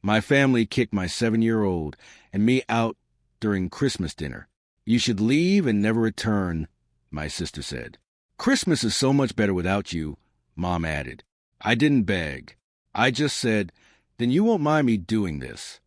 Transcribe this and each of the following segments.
My family kicked my 7-year-old and me out during Christmas dinner. You should leave and never return, my sister said. Christmas is so much better without you, Mom added. I didn't beg. I just said, then you won't mind me doing this.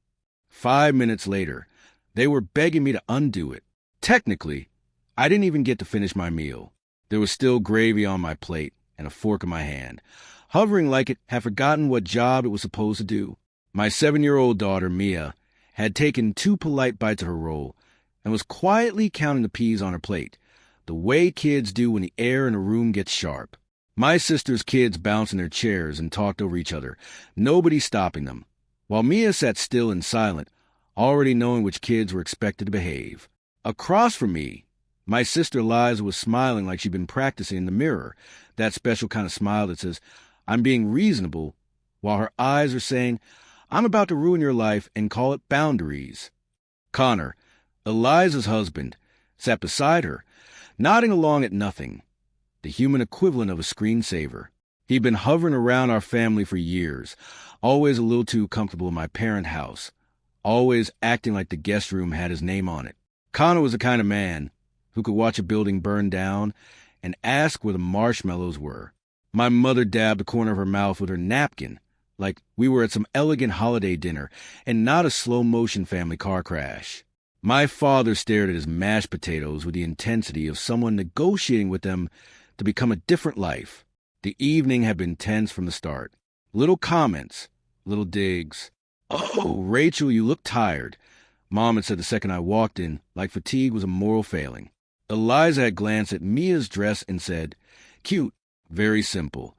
5 minutes later, they were begging me to undo it. Technically, I didn't even get to finish my meal. There was still gravy on my plate and a fork in my hand, hovering like it had forgotten what job it was supposed to do. My 7-year-old daughter, Mia, had taken 2 polite bites of her roll and was quietly counting the peas on her plate, the way kids do when the air in a room gets sharp. My sister's kids bounced in their chairs and talked over each other, nobody stopping them, while Mia sat still and silent, already knowing which kids were expected to behave. Across from me, my sister Liza was smiling like she'd been practicing in the mirror, that special kind of smile that says, I'm being reasonable, while her eyes are saying, I'm about to ruin your life and call it boundaries. Connor, Eliza's husband, sat beside her, nodding along at nothing, the human equivalent of a screensaver. He'd been hovering around our family for years, always a little too comfortable in my parent house, always acting like the guest room had his name on it. Connor was the kind of man who could watch a building burn down and ask where the marshmallows were. My mother dabbed the corner of her mouth with her napkin, like we were at some elegant holiday dinner and not a slow-motion family car crash. My father stared at his mashed potatoes with the intensity of someone negotiating with them to become a different life. The evening had been tense from the start. Little comments, little digs. Oh, Rachel, you look tired, Mom had said the second I walked in, like fatigue was a moral failing. Eliza had glanced at Mia's dress and said, cute, very simple.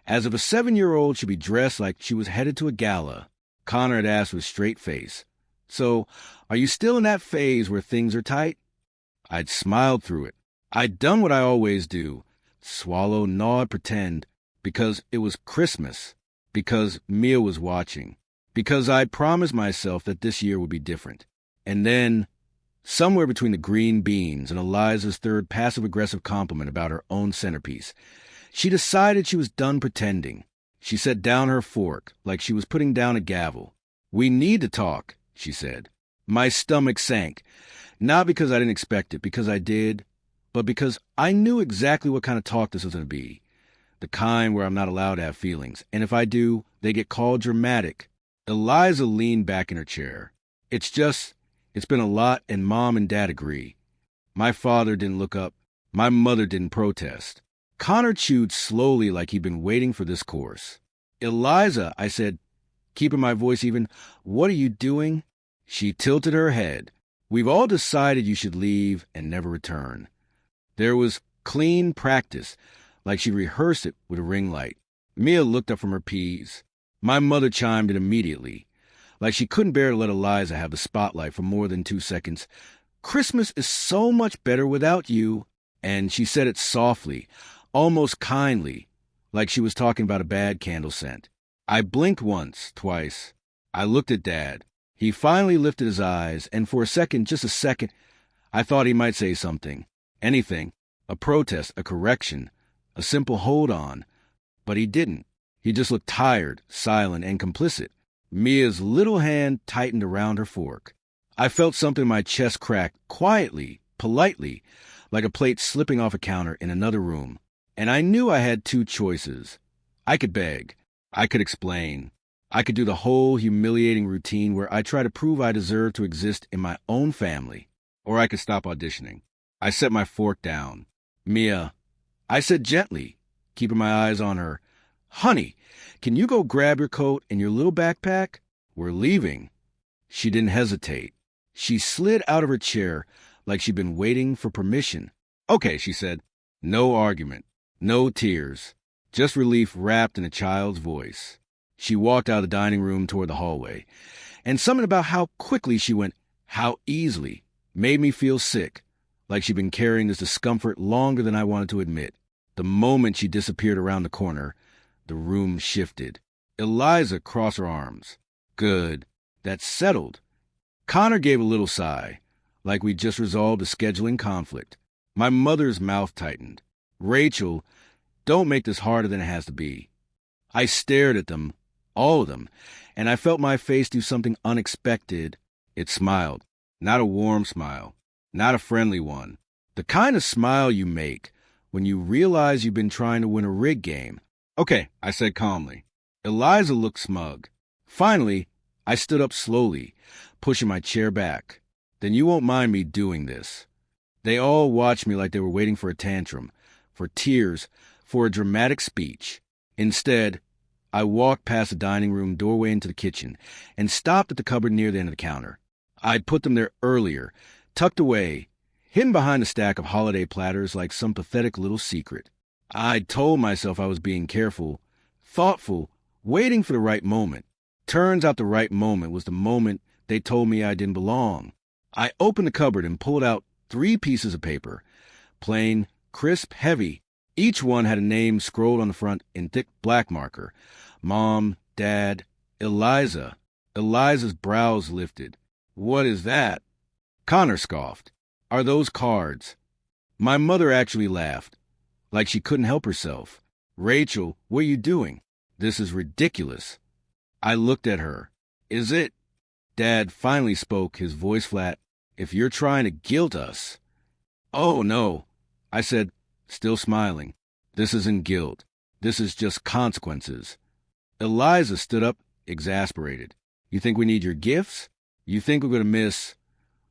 As if a 7-year-old should be dressed like she was headed to a gala. Connor had asked with straight face, so, are you still in that phase where things are tight? I'd smiled through it. I'd done what I always do. Swallow, nod, pretend. Because it was Christmas. Because Mia was watching. Because I'd promised myself that this year would be different. And then, somewhere between the green beans and Eliza's third passive-aggressive compliment about her own centerpiece, she decided she was done pretending. She set down her fork like she was putting down a gavel. We need to talk, she said. My stomach sank, not because I didn't expect it, because I did, but because I knew exactly what kind of talk this was going to be. The kind where I'm not allowed to have feelings, and if I do, they get called dramatic. Eliza leaned back in her chair. It's been a lot, and Mom and Dad agree. My father didn't look up. My mother didn't protest. Connor chewed slowly like he'd been waiting for this course. Eliza, I said, keeping my voice even, what are you doing? She tilted her head. We've all decided you should leave and never return. There was clean practice, like she'd rehearsed it with a ring light. Mia looked up from her peas. My mother chimed in immediately, like she couldn't bear to let Eliza have the spotlight for more than 2 seconds. Christmas is so much better without you. And she said it softly, almost kindly, like she was talking about a bad candle scent. I blinked once, twice. I looked at Dad. He finally lifted his eyes, and for a second, just a second, I thought he might say something. Anything. A protest, a correction, a simple hold on. But he didn't. He just looked tired, silent, and complicit. Mia's little hand tightened around her fork. I felt something in my chest crack, quietly, politely, like a plate slipping off a counter in another room. And I knew I had 2 choices. I could beg. I could explain. I could do the whole humiliating routine where I try to prove I deserve to exist in my own family. Or I could stop auditioning. I set my fork down. Mia, I said gently, keeping my eyes on her, honey, can you go grab your coat and your little backpack? We're leaving. She didn't hesitate. She slid out of her chair like she'd been waiting for permission. Okay, she said. No argument. No tears. Just relief wrapped in a child's voice. She walked out of the dining room toward the hallway, and something about how quickly she went, how easily, made me feel sick, like she'd been carrying this discomfort longer than I wanted to admit. The moment she disappeared around the corner, the room shifted. Eliza crossed her arms. Good. That's settled. Connor gave a little sigh, like we'd just resolved a scheduling conflict. My mother's mouth tightened. Rachel, don't make this harder than it has to be. I stared at them, all of them, and I felt my face do something unexpected. It smiled. Not a warm smile, not a friendly one. The kind of smile you make when you realize you've been trying to win a rig game. Okay, I said calmly. Eliza looked smug. Finally, I stood up slowly, pushing my chair back. Then you won't mind me doing this. They all watched me like they were waiting for a tantrum, for tears, for a dramatic speech. Instead, I walked past the dining room doorway into the kitchen and stopped at the cupboard near the end of the counter. I'd put them there earlier, tucked away, hidden behind a stack of holiday platters like some pathetic little secret. I'd told myself I was being careful, thoughtful, waiting for the right moment. Turns out the right moment was the moment they told me I didn't belong. I opened the cupboard and pulled out 3 pieces of paper. Plain, crisp, heavy. Each one had a name scrolled on the front in thick black marker. Mom, Dad, Eliza. Eliza's brows lifted. What is that? Connor scoffed. Are those cards? My mother actually laughed, like she couldn't help herself. Rachel, what are you doing? This is ridiculous. I looked at her. Is it? Dad finally spoke, his voice flat. If you're trying to guilt us. Oh, no, I said, still smiling. This isn't guilt. This is just consequences. Eliza stood up, exasperated. You think we need your gifts? You think we're going to miss...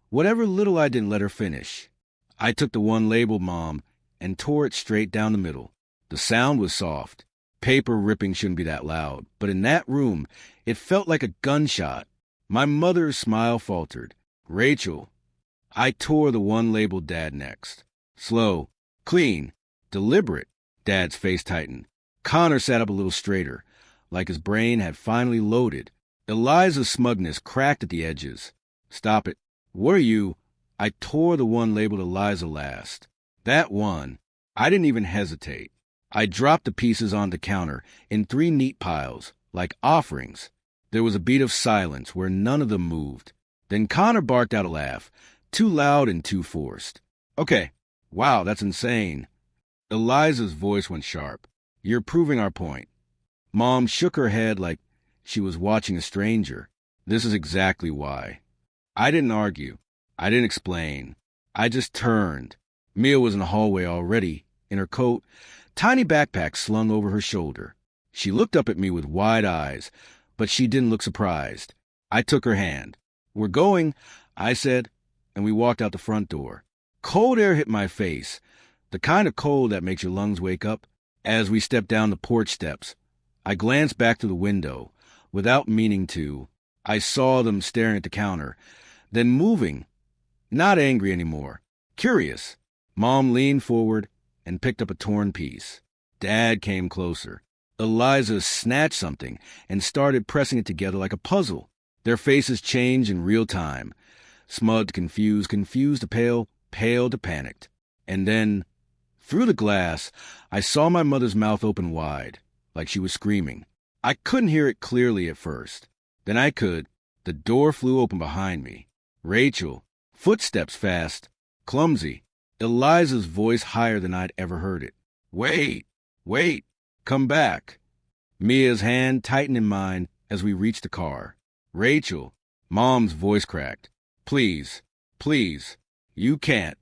Whatever little I didn't let her finish. I took the one labeled Mom and tore it straight down the middle. The sound was soft. Paper ripping shouldn't be that loud, but in that room, it felt like a gunshot. My mother's smile faltered. Rachel. I tore the one labeled Dad next. Slow, clean, deliberate. Dad's face tightened. Connor sat up a little straighter, like his brain had finally loaded. Eliza's smugness cracked at the edges. Stop it. What are you? I tore the one labeled Eliza last. That one. I didn't even hesitate. I dropped the pieces on the counter in 3 neat piles, like offerings. There was a beat of silence where none of them moved. Then Connor barked out a laugh, too loud and too forced. Okay, wow, that's insane. Eliza's voice went sharp. You're proving our point. Mom shook her head like she was watching a stranger. This is exactly why. I didn't argue. I didn't explain. I just turned. Mia was in the hallway already, in her coat, tiny backpack slung over her shoulder. She looked up at me with wide eyes, but she didn't look surprised. I took her hand. We're going, I said, and we walked out the front door. Cold air hit my face, the kind of cold that makes your lungs wake up. As we stepped down the porch steps, I glanced back through the window. Without meaning to, I saw them staring at the counter, then moving. Not angry anymore. Curious. Mom leaned forward and picked up a torn piece. Dad came closer. Eliza snatched something and started pressing it together like a puzzle. Their faces changed in real time. Smug, confused to pale, pale to panicked. And then, through the glass, I saw my mother's mouth open wide, like she was screaming. I couldn't hear it clearly at first. Then I could. The door flew open behind me. Rachel. Footsteps fast. Clumsy. Eliza's voice higher than I'd ever heard it. Wait. Come back. Mia's hand tightened in mine as we reached the car. Rachel. Mom's voice cracked. Please. You can't.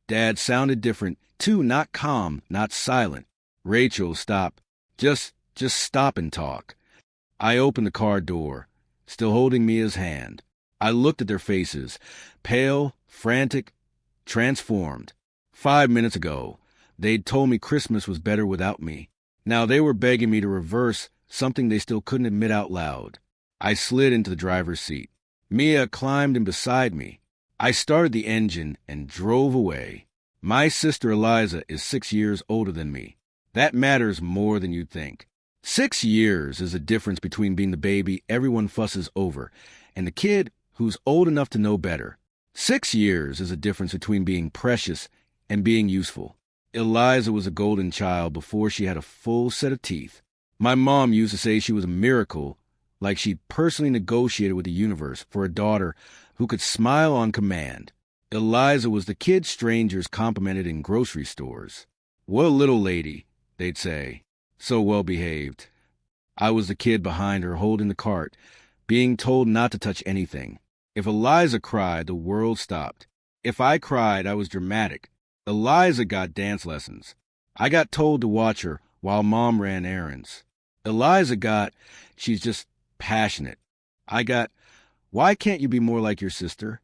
Dad sounded different, too, not calm, not silent. Rachel, stop. Just stop and talk. I opened the car door, still holding Mia's hand. I looked at their faces, pale, frantic, transformed. 5 minutes ago, they'd told me Christmas was better without me. Now they were begging me to reverse something they still couldn't admit out loud. I slid into the driver's seat. Mia climbed in beside me. I started the engine and drove away. My sister Eliza is 6 years older than me. That matters more than you'd think. 6 years is the difference between being the baby everyone fusses over and the kid who's old enough to know better. 6 years is the difference between being precious and being useful. Eliza was a golden child before she had a full set of teeth. My mom used to say she was a miracle, like she'd personally negotiated with the universe for a daughter who could smile on command. Eliza was the kid strangers complimented in grocery stores. What a little lady, they'd say. So well behaved. I was the kid behind her holding the cart, being told not to touch anything. If Eliza cried, the world stopped. If I cried, I was dramatic. Eliza got dance lessons. I got told to watch her while Mom ran errands. Eliza got, she's just passionate. I got, why can't you be more like your sister?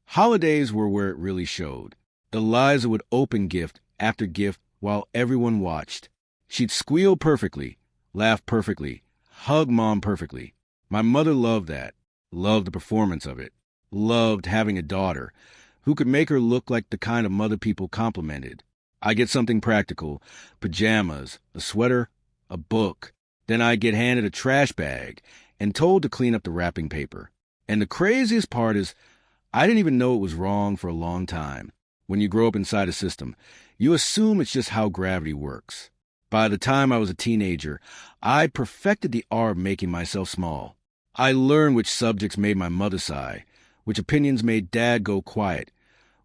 Holidays were where it really showed. Eliza would open gift after gift while everyone watched. She'd squeal perfectly, laugh perfectly, hug Mom perfectly. My mother loved that, loved the performance of it, loved having a daughter who could make her look like the kind of mother people complimented. I get something practical, pajamas, a sweater, a book. Then I get handed a trash bag and told to clean up the wrapping paper. And the craziest part is, I didn't even know it was wrong for a long time. When you grow up inside a system, you assume it's just how gravity works. By the time I was a teenager, I perfected the art of making myself small. I learned which subjects made my mother sigh, which opinions made Dad go quiet,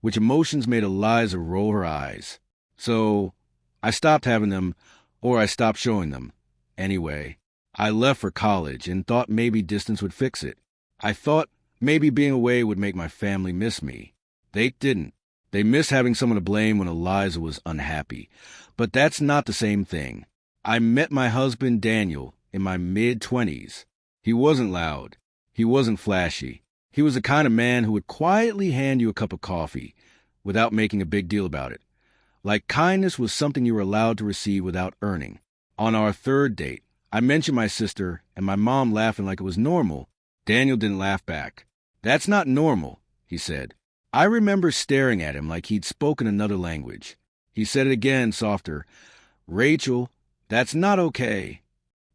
which emotions made Eliza roll her eyes. So I stopped having them, or I stopped showing them. Anyway, I left for college and thought maybe distance would fix it. I thought maybe being away would make my family miss me. They didn't. They missed having someone to blame when Eliza was unhappy. But that's not the same thing. I met my husband, Daniel, in my mid-20s. He wasn't loud. He wasn't flashy. He was the kind of man who would quietly hand you a cup of coffee without making a big deal about it. Like kindness was something you were allowed to receive without earning. On our third date, I mentioned my sister and my mom laughing like it was normal. Daniel didn't laugh back. "That's not normal," he said. I remember staring at him like he'd spoken another language. He said it again, softer. "Rachel, that's not okay."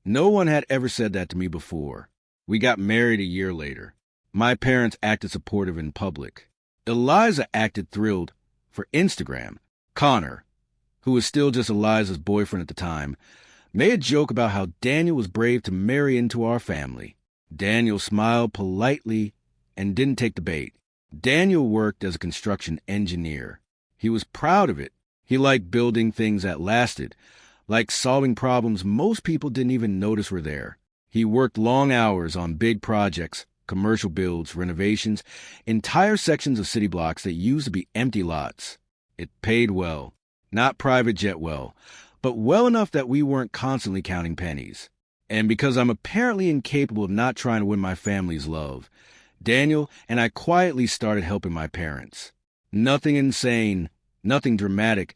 No one had ever said that to me before. We got married a year later. My parents acted supportive in public. Eliza acted thrilled for Instagram. Connor, who was still just Eliza's boyfriend at the time, made a joke about how Daniel was brave to marry into our family. Daniel smiled politely and didn't take the bait. Daniel worked as a construction engineer. He was proud of it. He liked building things that lasted, like solving problems most people didn't even notice were there. He worked long hours on big projects, commercial builds, renovations, entire sections of city blocks that used to be empty lots. It paid well. Not private jet well, but well enough that we weren't constantly counting pennies. And because I'm apparently incapable of not trying to win my family's love, Daniel and I quietly started helping my parents. Nothing insane, nothing dramatic,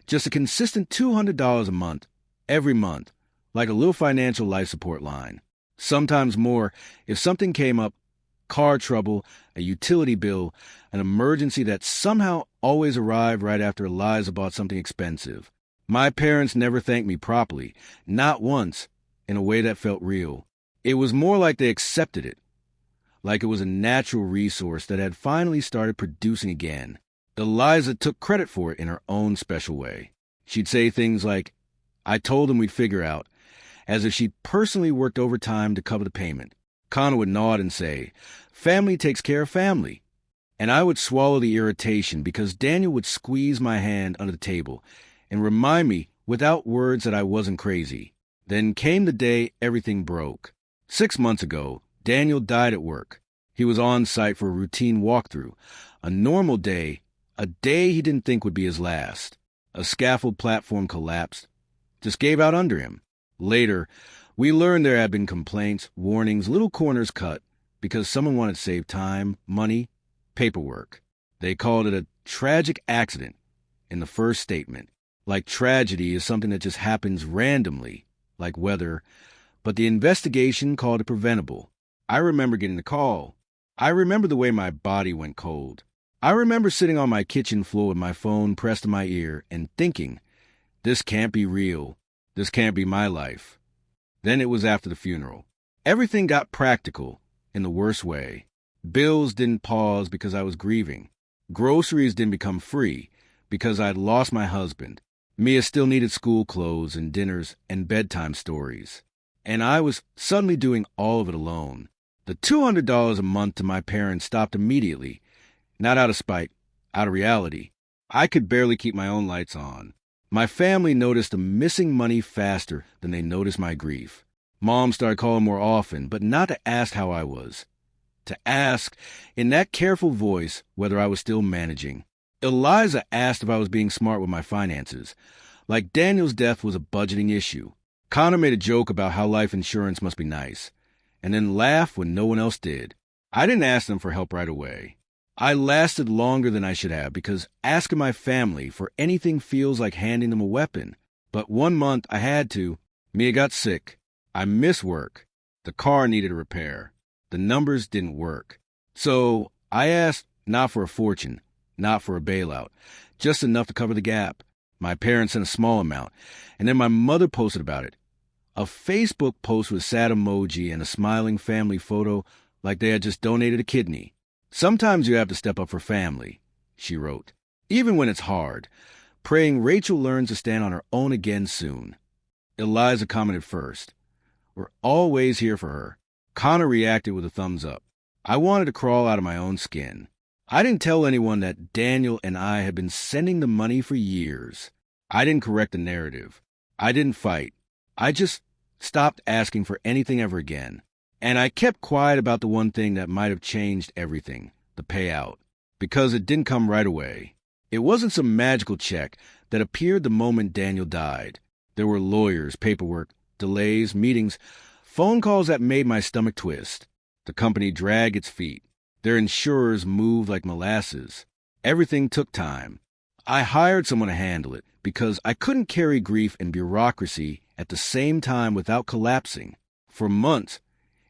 just a consistent $200 a month, every month, like a little financial life support line. Sometimes more if something came up, car trouble, a utility bill, an emergency that somehow always arrived right after Eliza bought something expensive. My parents never thanked me properly, not once, in a way that felt real. It was more like they accepted it, like it was a natural resource that had finally started producing again. Eliza took credit for it in her own special way. She'd say things like, "I told them we'd figure out," as if she'd personally worked overtime to cover the payment. Connor would nod and say, "Family takes care of family." And I would swallow the irritation because Daniel would squeeze my hand under the table and remind me without words that I wasn't crazy. Then came the day everything broke. 6 months ago, Daniel died at work. He was on site for a routine walkthrough, a normal day, a day he didn't think would be his last. A scaffold platform collapsed, just gave out under him. Later, we learned there had been complaints, warnings, little corners cut because someone wanted to save time, money, paperwork. They called it a tragic accident in the first statement. Like tragedy is something that just happens randomly, like weather, but the investigation called it preventable. I remember getting the call. I remember the way my body went cold. I remember sitting on my kitchen floor with my phone pressed to my ear and thinking, this can't be real. This can't be my life. Then it was after the funeral. Everything got practical in the worst way. Bills didn't pause because I was grieving. Groceries didn't become free because I'd lost my husband. Mia still needed school clothes and dinners and bedtime stories. And I was suddenly doing all of it alone. The $200 a month to my parents stopped immediately. Not out of spite, out of reality. I could barely keep my own lights on. My family noticed the missing money faster than they noticed my grief. Mom started calling more often, but not to ask how I was. To ask, in that careful voice, whether I was still managing. Eliza asked if I was being smart with my finances. Like Daniel's death was a budgeting issue. Connor made a joke about how life insurance must be nice, and then laughed when no one else did. I didn't ask them for help right away. I lasted longer than I should have because asking my family for anything feels like handing them a weapon. But 1 month I had to. Mia got sick. I missed work. The car needed a repair. The numbers didn't work. So I asked not for a fortune, not for a bailout, just enough to cover the gap. My parents sent a small amount, and then my mother posted about it. A Facebook post with a sad emoji and a smiling family photo like they had just donated a kidney. Sometimes you have to step up for family, she wrote. Even when it's hard, praying Rachel learns to stand on her own again soon. Eliza commented first. We're always here for her. Connor reacted with a thumbs up. I wanted to crawl out of my own skin. I didn't tell anyone that Daniel and I had been sending the money for years. I didn't correct the narrative. I didn't fight. I just stopped asking for anything ever again. And I kept quiet about the one thing that might have changed everything, the payout, because it didn't come right away. It wasn't some magical check that appeared the moment Daniel died. There were lawyers, paperwork, delays, meetings, phone calls that made my stomach twist. The company dragged its feet. Their insurers moved like molasses. Everything took time. I hired someone to handle it because I couldn't carry grief and bureaucracy at the same time without collapsing. For months,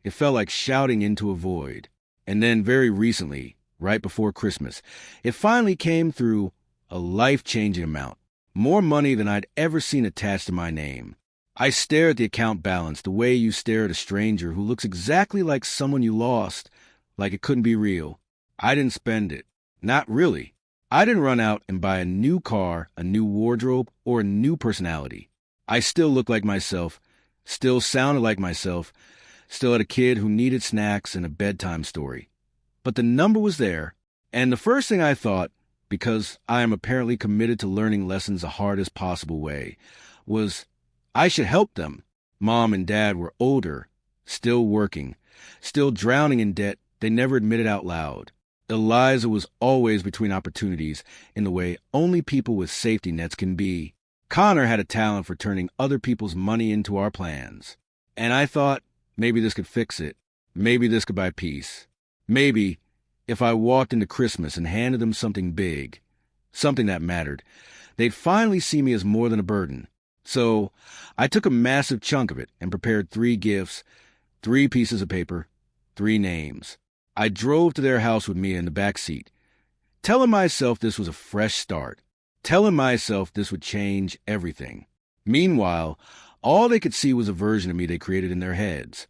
it felt like shouting into a void. And then very recently, right before Christmas, it finally came through, a life-changing amount. More money than I'd ever seen attached to my name. I stared at the account balance the way you stare at a stranger who looks exactly like someone you lost, like it couldn't be real. I didn't spend it. Not really. I didn't run out and buy a new car, a new wardrobe, or a new personality. I still looked like myself, still sounded like myself, still had a kid who needed snacks and a bedtime story. But the number was there, and the first thing I thought, because I am apparently committed to learning lessons the hardest possible way, was I should help them. Mom and Dad were older, still working, still drowning in debt they never admitted out loud. Eliza was always between opportunities in the way only people with safety nets can be. Connor had a talent for turning other people's money into our plans. And I thought, maybe this could fix it. Maybe this could buy peace. Maybe, if I walked into Christmas and handed them something big, something that mattered, they'd finally see me as more than a burden. So I took a massive chunk of it and prepared 3 gifts, 3 pieces of paper, 3 names. I drove to their house with Mia in the back seat, telling myself this was a fresh start, telling myself this would change everything. Meanwhile, all they could see was a version of me they created in their heads.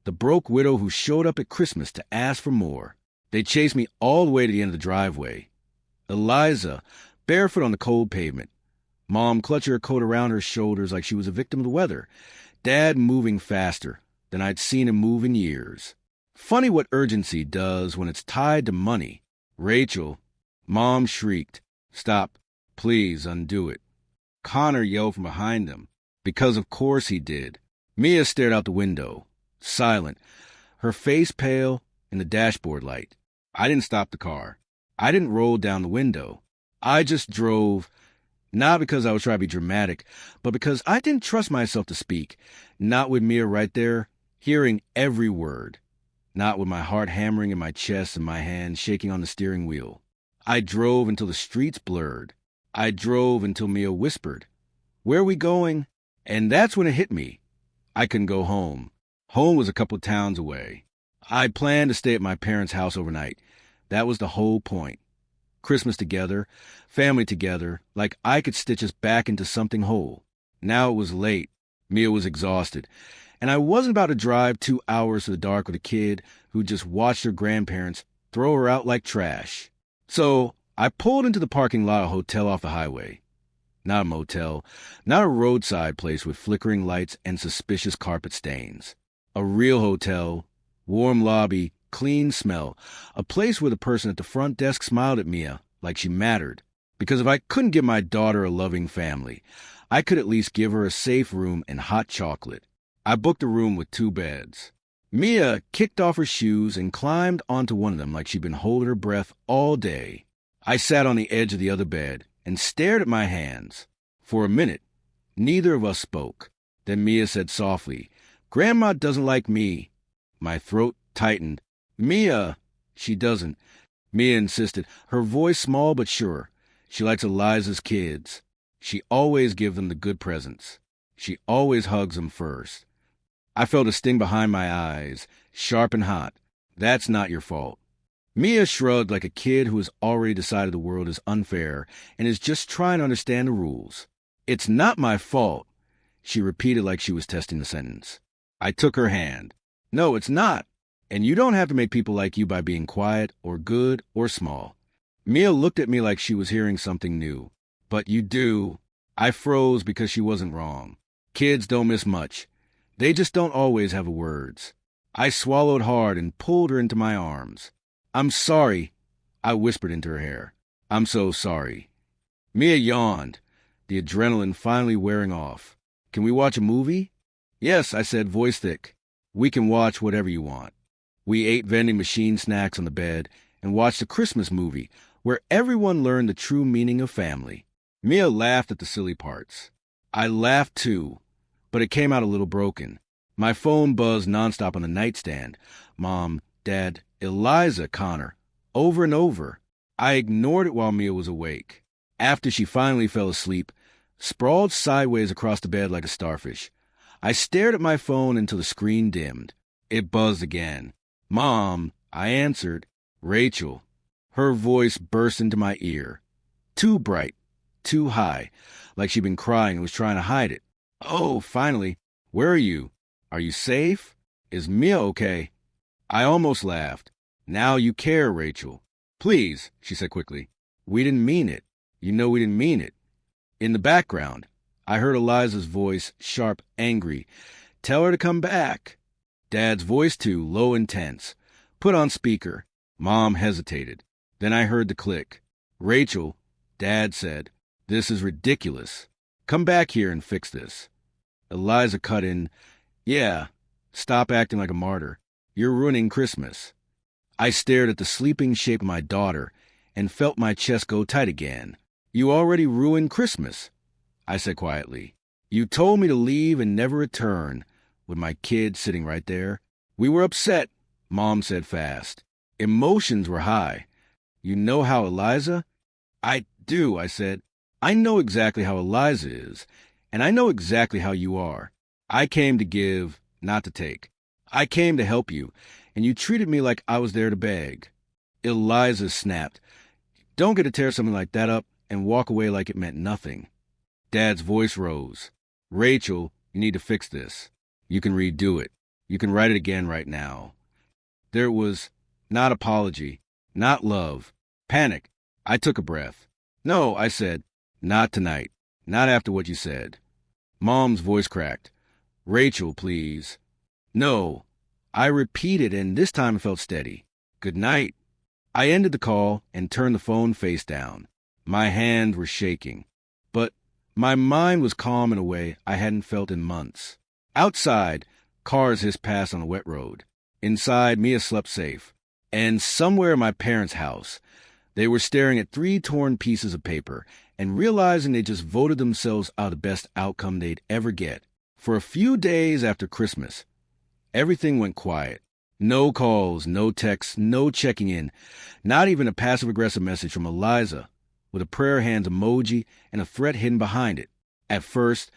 The broke widow who showed up at Christmas to ask for more. They chased me all the way to the end of the driveway. Eliza, barefoot on the cold pavement. Mom clutching her coat around her shoulders like she was a victim of the weather. Dad moving faster than I'd seen him move in years. Funny what urgency does when it's tied to money. Rachel. Mom shrieked. Stop. Please undo it. Connor yelled from behind them. Because of course he did. Mia stared out the window. Silent. Her face pale in the dashboard light. I didn't stop the car. I didn't roll down the window. I just drove, not because I was trying to be dramatic, but because I didn't trust myself to speak. Not with Mia right there, hearing every word. Not with my heart hammering in my chest and my hands shaking on the steering wheel. I drove until the streets blurred. I drove until Mia whispered, "Where are we going?" And that's when it hit me. I couldn't go home. Home was a couple of towns away. I planned to stay at my parents' house overnight. That was the whole point. Christmas together, family together, like I could stitch us back into something whole. Now it was late. Mia was exhausted. And I wasn't about to drive 2 hours to the dark with a kid who just watched her grandparents throw her out like trash. So I pulled into the parking lot of a hotel off the highway. Not a motel, not a roadside place with flickering lights and suspicious carpet stains. A real hotel, warm lobby, clean smell, a place where the person at the front desk smiled at Mia like she mattered. Because if I couldn't give my daughter a loving family, I could at least give her a safe room and hot chocolate. I booked a room with 2 beds. Mia kicked off her shoes and climbed onto one of them like she'd been holding her breath all day. I sat on the edge of the other bed and stared at my hands. For a minute, neither of us spoke. Then Mia said softly, "Grandma doesn't like me." My throat tightened. "Mia!" "She doesn't," Mia insisted, her voice small but sure. "She likes Eliza's kids. She always gives them the good presents. She always hugs them first." I felt a sting behind my eyes, sharp and hot. "That's not your fault." Mia shrugged like a kid who has already decided the world is unfair and is just trying to understand the rules. "It's not my fault," she repeated like she was testing the sentence. I took her hand. "No, it's not. And you don't have to make people like you by being quiet or good or small." Mia looked at me like she was hearing something new. "But you do." I froze because she wasn't wrong. Kids don't miss much. They just don't always have the words. I swallowed hard and pulled her into my arms. "I'm sorry," I whispered into her hair. "I'm so sorry." Mia yawned, the adrenaline finally wearing off. "Can we watch a movie?" "Yes," I said, voice thick. "We can watch whatever you want." We ate vending machine snacks on the bed and watched a Christmas movie where everyone learned the true meaning of family. Mia laughed at the silly parts. I laughed too, but it came out a little broken. My phone buzzed nonstop on the nightstand. Mom, Dad, Eliza, Connor, over and over. I ignored it while Mia was awake. After she finally fell asleep, sprawled sideways across the bed like a starfish, I stared at my phone until the screen dimmed. It buzzed again. "Mom," I answered. "Rachel." Her voice burst into my ear. Too bright, too high, like she'd been crying and was trying to hide it. "Oh, finally. Where are you? Are you safe? Is Mia okay?" I almost laughed. "Now you care, Rachel." "Please," she said quickly. "We didn't mean it. You know we didn't mean it." In the background, I heard Eliza's voice, sharp, angry. "Tell her to come back." Dad's voice, too, low and tense. Put on speaker. Mom hesitated. Then I heard the click. "Rachel," Dad said, "this is ridiculous. Come back here and fix this." Eliza cut in. "Yeah, stop acting like a martyr. You're ruining Christmas." I stared at the sleeping shape of my daughter and felt my chest go tight again. "You already ruined Christmas," I said quietly. "You told me to leave and never return," with my kid sitting right there. "We were upset," Mom said fast. Emotions were high. "You know how Eliza?" "I do," I said. "I know exactly how Eliza is, and I know exactly how you are. I came to give, not to take. I came to help you, and you treated me like I was there to beg." Eliza snapped. "Don't get to tear something like that up and walk away like it meant nothing." Dad's voice rose. "Rachel, you need to fix this. You can redo it. You can write it again right now." There was not apology, not love, panic. I took a breath. "No," I said. "Not tonight. Not after what you said." Mom's voice cracked. "Rachel, please." "No." I repeated, and this time it felt steady. "Good night." I ended the call and turned the phone face down. My hands were shaking, but my mind was calm in a way I hadn't felt in months. Outside, cars hissed past on the wet road. Inside, Mia slept safe. And somewhere in my parents' house, they were staring at 3 torn pieces of paper and realizing they just voted themselves out the best outcome they'd ever get. For a few days after Christmas, everything went quiet. No calls, no texts, no checking in, not even a passive-aggressive message from Eliza with a prayer hands emoji and a threat hidden behind it. At first,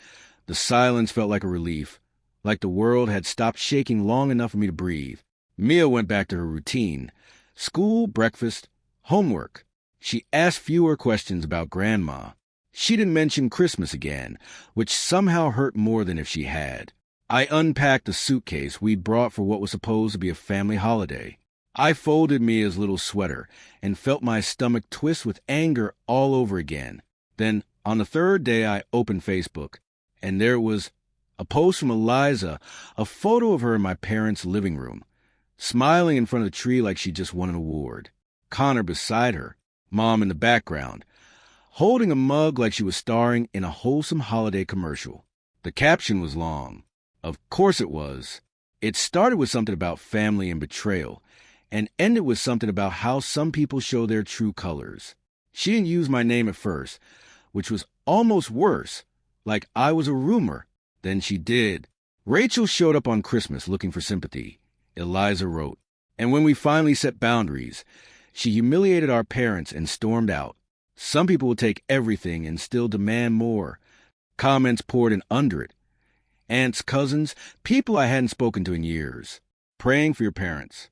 the silence felt like a relief, like the world had stopped shaking long enough for me to breathe. Mia went back to her routine. School, breakfast, homework. She asked fewer questions about Grandma. She didn't mention Christmas again, which somehow hurt more than if she had. I unpacked the suitcase we'd brought for what was supposed to be a family holiday. I folded Mia's little sweater and felt my stomach twist with anger all over again. Then, on the 3rd day, I opened Facebook, and there was a post from Eliza, a photo of her in my parents' living room, smiling in front of the tree like she just won an award. Connor beside her, Mom in the background, holding a mug like she was starring in a wholesome holiday commercial. The caption was long. Of course it was. It started with something about family and betrayal, and ended with something about how some people show their true colors. She didn't use my name at first, which was almost worse, like I was a rumor. Then she did. Rachel showed up on Christmas looking for sympathy, Eliza wrote. And when we finally set boundaries, she humiliated our parents and stormed out. Some people will take everything and still demand more. Comments poured in under it. Aunts, cousins, people I hadn't spoken to in years. Praying for your parents.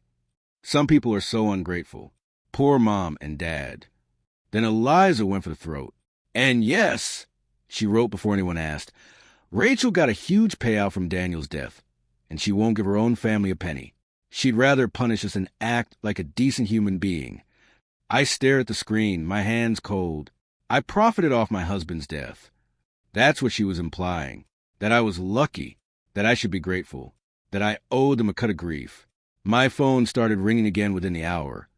Some people are so ungrateful. Poor mom and dad. Then Eliza went for the throat. And yes, she wrote before anyone asked, Rachel got a huge payout from Daniel's death, and she won't give her own family a penny. She'd rather punish us and act like a decent human being. I stared at the screen, my hands cold. I profited off my husband's death. That's what she was implying. That I was lucky. That I should be grateful. That I owed them a cut of grief. My phone started ringing again within the hour.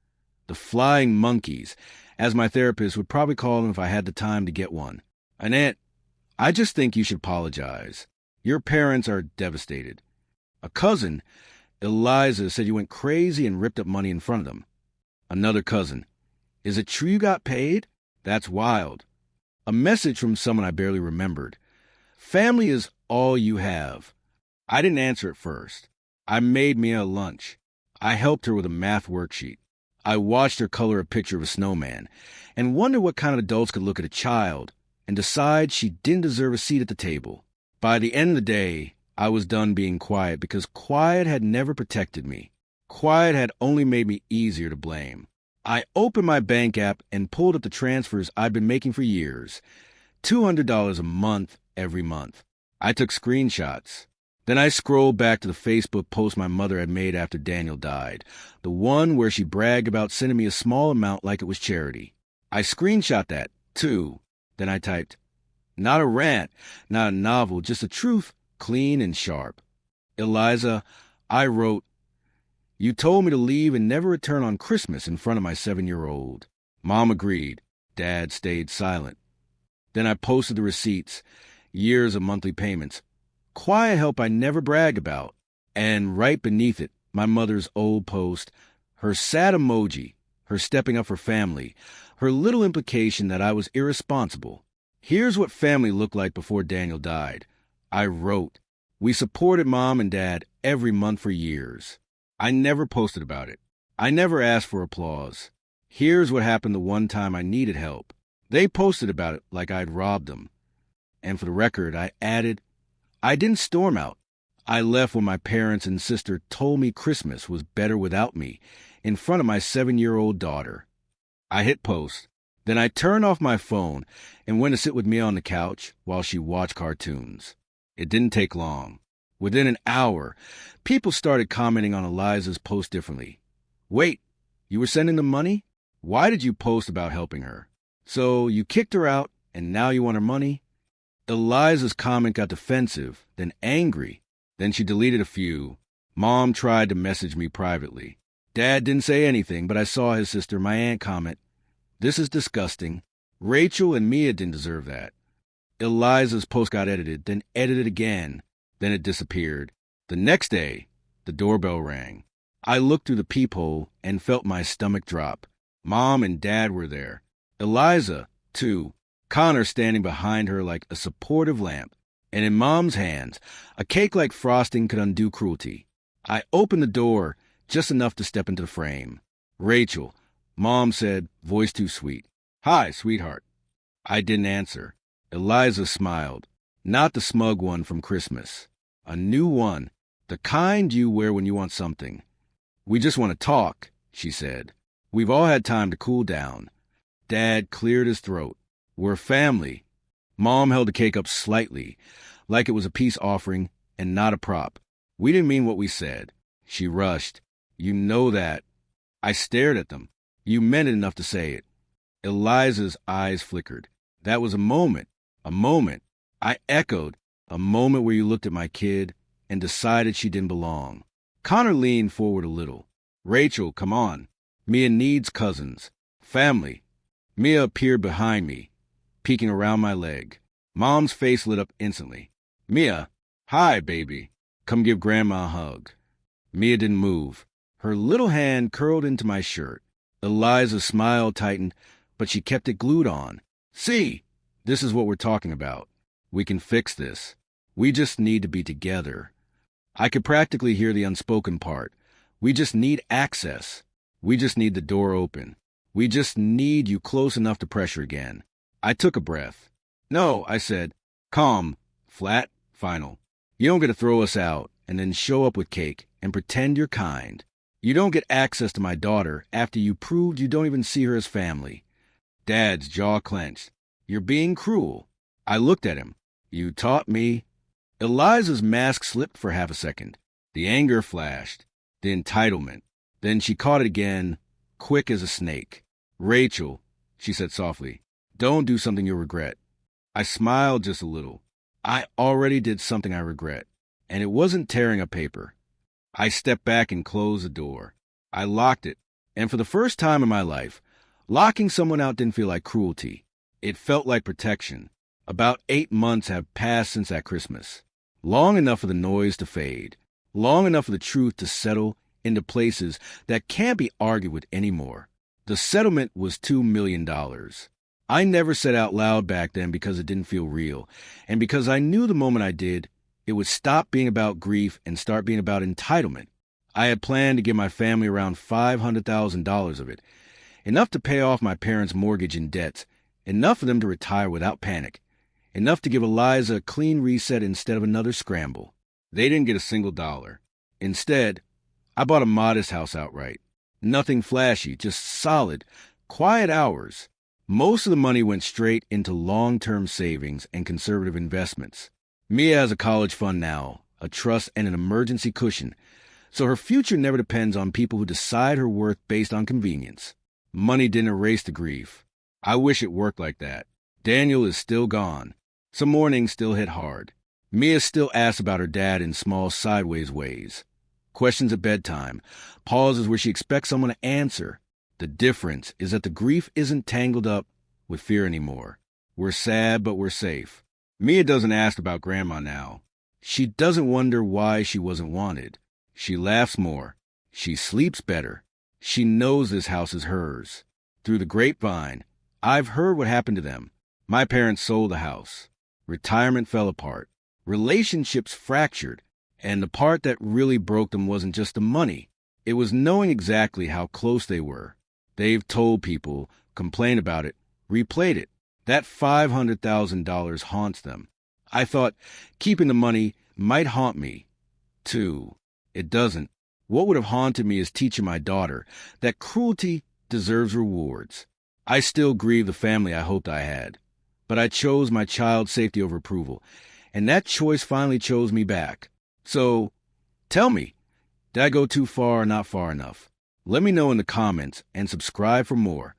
The flying monkeys, as my therapist would probably call them if I had the time to get one. Annette, I just think you should apologize. Your parents are devastated. A cousin, Eliza, said you went crazy and ripped up money in front of them. Another cousin, is it true you got paid? That's wild. A message from someone I barely remembered. Family is all you have. I didn't answer at first. I made Mia lunch. I helped her with a math worksheet. I watched her color a picture of a snowman and wondered what kind of adults could look at a child and decide she didn't deserve a seat at the table. By the end of the day, I was done being quiet because quiet had never protected me. Quiet had only made me easier to blame. I opened my bank app and pulled up the transfers I'd been making for years. $200 a month every month. I took screenshots. Then I scrolled back to the Facebook post my mother had made after Daniel died, the one where she bragged about sending me a small amount like it was charity. I screenshot that, too. Then I typed, not a rant, not a novel, just the truth, clean and sharp. Eliza, I wrote, you told me to leave and never return on Christmas in front of my 7-year-old. Mom agreed. Dad stayed silent. Then I posted the receipts, years of monthly payments. Quiet help I never brag about. And right beneath it, my mother's old post, her sad emoji, her stepping up for family, her little implication that I was irresponsible. Here's what family looked like before Daniel died. I wrote, we supported Mom and Dad every month for years. I never posted about it. I never asked for applause. Here's what happened the one time I needed help. They posted about it like I'd robbed them. And for the record, I added, I didn't storm out. I left when my parents and sister told me Christmas was better without me, in front of my 7-year-old daughter. I hit post. Then I turned off my phone and went to sit with Mia on the couch while she watched cartoons. It didn't take long. Within an hour, people started commenting on Eliza's post differently. Wait, you were sending them money? Why did you post about helping her? So you kicked her out and now you want her money? Eliza's comment got defensive, then angry. Then she deleted a few. Mom tried to message me privately. Dad didn't say anything, but I saw his sister, my aunt, comment, this is disgusting. Rachel and Mia didn't deserve that. Eliza's post got edited, then edited again. Then it disappeared. The next day, the doorbell rang. I looked through the peephole and felt my stomach drop. Mom and Dad were there. Eliza, too. Connor standing behind her like a supportive lamp. And in Mom's hands, a cake like frosting could undo cruelty. I opened the door just enough to step into the frame. Rachel, Mom said, voice too sweet. Hi, sweetheart. I didn't answer. Eliza smiled. Not the smug one from Christmas. A new one. The kind you wear when you want something. We just want to talk, she said. We've all had time to cool down. Dad cleared his throat. We're family. Mom held the cake up slightly, like it was a peace offering and not a prop. We didn't mean what we said. She rushed. You know that. I stared at them. You meant it enough to say it. Eliza's eyes flickered. That was a moment. A moment. I echoed. A moment where you looked at my kid and decided she didn't belong. Connor leaned forward a little. Rachel, come on. Mia needs cousins. Family. Mia appeared behind me, peeking around my leg. Mom's face lit up instantly. Mia, hi, baby. Come give Grandma a hug. Mia didn't move. Her little hand curled into my shirt. Eliza's smile tightened, but she kept it glued on. See, this is what we're talking about. We can fix this. We just need to be together. I could practically hear the unspoken part. We just need access. We just need the door open. We just need you close enough to pressure again. I took a breath. No, I said. Calm, flat, final. You don't get to throw us out and then show up with cake and pretend you're kind. You don't get access to my daughter after you proved you don't even see her as family. Dad's jaw clenched. You're being cruel. I looked at him. You taught me. Eliza's mask slipped for half a second. The anger flashed. The entitlement. Then she caught it again, quick as a snake. Rachel, she said softly, don't do something you'll regret. I smiled just a little. I already did something I regret, and it wasn't tearing a paper. I stepped back and closed the door. I locked it, and for the first time in my life, locking someone out didn't feel like cruelty. It felt like protection. About 8 months have passed since that Christmas. Long enough for the noise to fade. Long enough for the truth to settle into places that can't be argued with anymore. The settlement was $2 million. I never said out loud back then because it didn't feel real, and because I knew the moment I did, it would stop being about grief and start being about entitlement. I had planned to give my family around $500,000 of it, enough to pay off my parents' mortgage and debts, enough for them to retire without panic, enough to give Eliza a clean reset instead of another scramble. They didn't get a single dollar. Instead, I bought a modest house outright. Nothing flashy, just solid, quiet hours. Most of the money went straight into long-term savings and conservative investments. Mia has a college fund now, a trust, and an emergency cushion, so her future never depends on people who decide her worth based on convenience. Money didn't erase the grief. I wish it worked like that. Daniel is still gone. Some mornings still hit hard. Mia still asks about her dad in small sideways ways. Questions at bedtime, pauses where she expects someone to answer. The difference is that the grief isn't tangled up with fear anymore. We're sad, but we're safe. Mia doesn't ask about Grandma now. She doesn't wonder why she wasn't wanted. She laughs more. She sleeps better. She knows this house is hers. Through the grapevine, I've heard what happened to them. My parents sold the house. Retirement fell apart. Relationships fractured. And the part that really broke them wasn't just the money. It was knowing exactly how close they were. They've told people, complained about it, replayed it. That $500,000 haunts them. I thought keeping the money might haunt me, too. It doesn't. What would have haunted me is teaching my daughter that cruelty deserves rewards. I still grieve the family I hoped I had. But I chose my child's safety over approval, and that choice finally chose me back. So, tell me, did I go too far or not far enough? Let me know in the comments and subscribe for more.